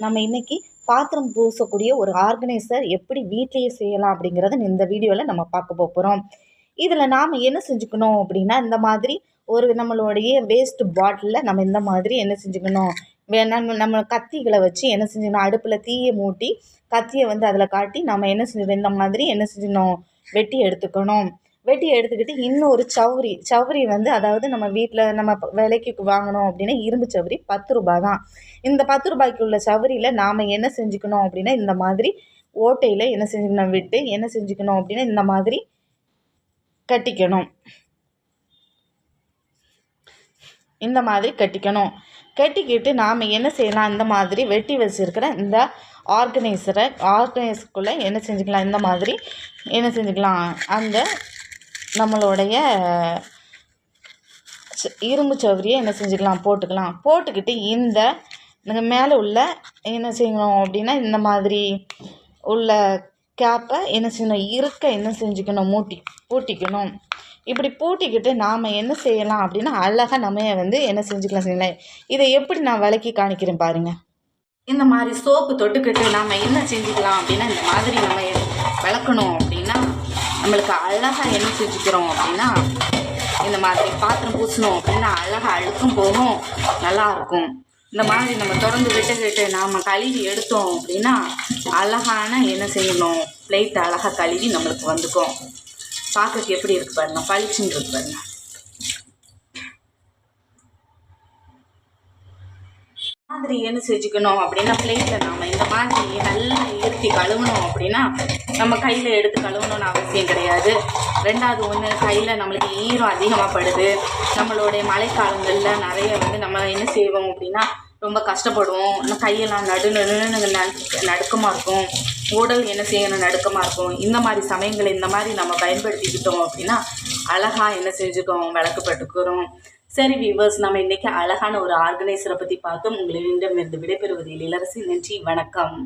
நம்ம இன்னைக்கு பாத்திரம் பூசக்கூடிய ஒரு ஆர்கனைசர் எப்படி வீட்டிலேயே செய்யலாம் அப்படிங்கிறத இந்த வீடியோவில் நம்ம பார்க்க போகிறோம். இதில் நாம் என்ன செஞ்சுக்கணும் அப்படின்னா, இந்த மாதிரி ஒரு நம்மளுடைய வேஸ்ட் பாட்டிலில் நம்ம இந்த மாதிரி என்ன செஞ்சுக்கணும், நம்ம கத்திகளை வச்சு என்ன செஞ்சுக்கணும், அடுப்பில் தீயை மூட்டி கத்தியை வந்து அதில் காட்டி நம்ம என்ன செஞ்சுக்கணும், இந்த மாதிரி என்ன செஞ்சுக்கணும், வெட்டி எடுத்துக்கணும். வெட்டி எடுத்துக்கிட்டு இன்னொரு சவுரி வந்து, அதாவது நம்ம வீட்டில் நம்ம விலைக்கு வாங்கணும் அப்படின்னா இரும்பு சவுரி 10 ரூபா தான். இந்த 10 ரூபாய்க்கு உள்ள சவுரியில் நாம் என்ன செஞ்சுக்கணும் அப்படின்னா, இந்த மாதிரி ஓட்டையில் என்ன செஞ்சுக்கணும், விட்டு என்ன செஞ்சுக்கணும் அப்படின்னா இந்த மாதிரி கட்டிக்கணும். இந்த மாதிரி கட்டிக்கிட்டு நாம் என்ன செய்யலாம், இந்த மாதிரி வெட்டி வச்சுருக்கிற இந்த ஆர்கனைசருக்குள்ளே என்ன செஞ்சுக்கலாம், இந்த மாதிரி என்ன செஞ்சுக்கலாம், அந்த நம்மளுடைய இரும்பு சவுரியை என்ன செஞ்சுக்கலாம், போட்டுக்கிட்டு இந்த மேலே உள்ள என்ன செய்யணும் அப்படின்னா, இந்த மாதிரி உள்ள கேப்பை என்ன செய்யணும், என்ன செஞ்சுக்கணும், பூட்டிக்கணும். இப்படி பூட்டிக்கிட்டு நாம் என்ன செய்யலாம் அப்படின்னா, அழகாக நம்ம வந்து என்ன செய்யலாம். இதை எப்படி நான் விளக்கி காணிக்கிறேன் பாருங்கள். இந்த மாதிரி சோப்பு தொட்டுக்கிட்டு நாம் என்ன செஞ்சுக்கலாம் அப்படின்னா, இந்த மாதிரி நம்ம விளக்கணும் அப்படின்னா நம்மளுக்கு அழகாக என்ன செஞ்சுக்கிறோம் அப்படின்னா, இந்த மாதிரி பாத்திரம் பூசணும் அப்படின்னா அழகாக அழுக்கும் போகும், நல்லாயிருக்கும். இந்த மாதிரி நம்ம திறந்து விட்டுக்கிட்டு நாம் கழுவி எடுத்தோம் அப்படின்னா அழகான என்ன செய்யணும், பிளேட் அழகாக கழுவி நம்மளுக்கு வந்துக்கும். பார்க்கறதுக்கு எப்படி இருக்குது பாருங்கள், பளிச்சுன்னு இருக்கு பாருங்கள். மாதிரி என்ன செஞ்சுக்கணும் அப்படின்னா, பிளேட்டில் நாம் இந்த மாதிரி நல்லா ஏற்றி கழுவணும் அப்படின்னா நம்ம கையில் எடுத்து கழுவணும்னு அவசியம் கிடையாது. ரெண்டாவது ஒன்று, கையில் நம்மளுக்கு ஈரம் அதிகமாக படுது. நம்மளுடைய மழைக்காலங்களில் நிறைய வந்து நம்ம என்ன செய்வோம் அப்படின்னா ரொம்ப கஷ்டப்படுவோம். கையெல்லாம் நடுக்கமாக இருக்கும், உடல் என்ன செய்யணும் நடுக்கமாக இருக்கும். இந்த மாதிரி சமயங்களை இந்த மாதிரி நம்ம பயன்படுத்திக்கிட்டோம் அப்படின்னா அழகாக என்ன செஞ்சுக்கோம், விளக்கப்பட்டுக்கிறோம். சரி வியூவர்ஸ், நம்ம இன்றைக்கி அழகான ஒரு ஆர்கனைசரை பற்றி பார்த்தோம். உங்களிடம் இருந்து விடைபெறுவது இளரசி. நன்றி, வணக்கம்.